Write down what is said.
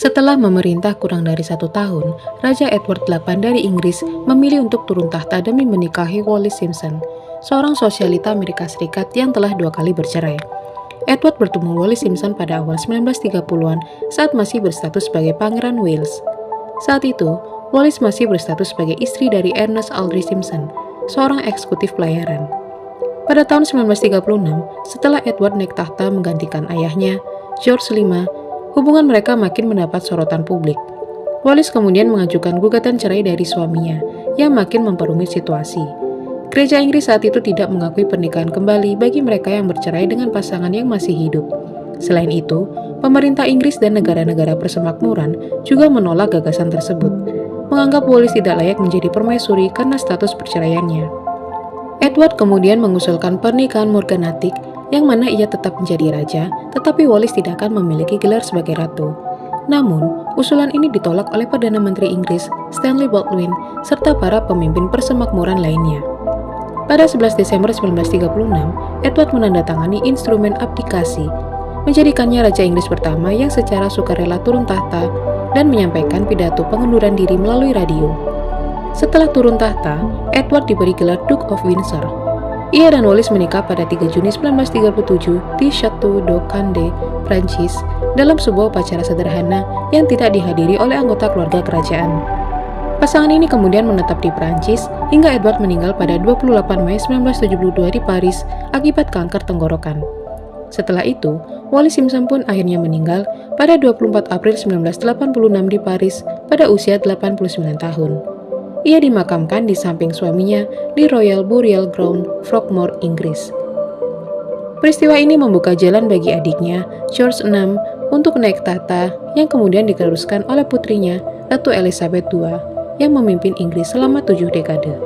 Setelah memerintah kurang dari 1 tahun, Raja Edward VIII dari Inggris memilih untuk turun tahta demi menikahi Wallis Simpson, seorang sosialita Amerika Serikat yang telah 2 kali bercerai. Edward bertemu Wallis Simpson pada awal 1930-an saat masih berstatus sebagai Pangeran Wales. Saat itu, Wallis masih berstatus sebagai istri dari Ernest Aldrich Simpson, seorang eksekutif pelayaran. Pada tahun 1936, setelah Edward naik tahta menggantikan ayahnya, George V, hubungan mereka makin mendapat sorotan publik. Wallis kemudian mengajukan gugatan cerai dari suaminya, yang makin memperumit situasi. Gereja Inggris saat itu tidak mengakui pernikahan kembali bagi mereka yang bercerai dengan pasangan yang masih hidup. Selain itu, pemerintah Inggris dan negara-negara persemakmuran juga menolak gagasan tersebut, menganggap Wallis tidak layak menjadi permaisuri karena status perceraiannya. Edward kemudian mengusulkan pernikahan morganatik, yang mana ia tetap menjadi raja, tetapi Wallis tidak akan memiliki gelar sebagai ratu. Namun, usulan ini ditolak oleh Perdana Menteri Inggris Stanley Baldwin serta para pemimpin persemakmuran lainnya. Pada 11 Desember 1936, Edward menandatangani instrumen abdikasi, menjadikannya Raja Inggris pertama yang secara sukarela turun tahta dan menyampaikan pidato pengunduran diri melalui radio. Setelah turun tahta, Edward diberi gelar Duke of Windsor. Ia dan Wallis menikah pada 3 Juni 1937 di Château de Candé, Prancis, dalam sebuah upacara sederhana yang tidak dihadiri oleh anggota keluarga kerajaan. Pasangan ini kemudian menetap di Prancis hingga Edward meninggal pada 28 Mei 1972 di Paris akibat kanker tenggorokan. Setelah itu, Wallis Simpson pun akhirnya meninggal pada 24 April 1986 di Paris pada usia 89 tahun. Ia dimakamkan di samping suaminya di Royal Burial Ground, Frogmore, Inggris. Peristiwa ini membuka jalan bagi adiknya, George VI, untuk naik tahta yang kemudian diteruskan oleh putrinya, Ratu Elizabeth II, yang memimpin Inggris selama 7 dekade.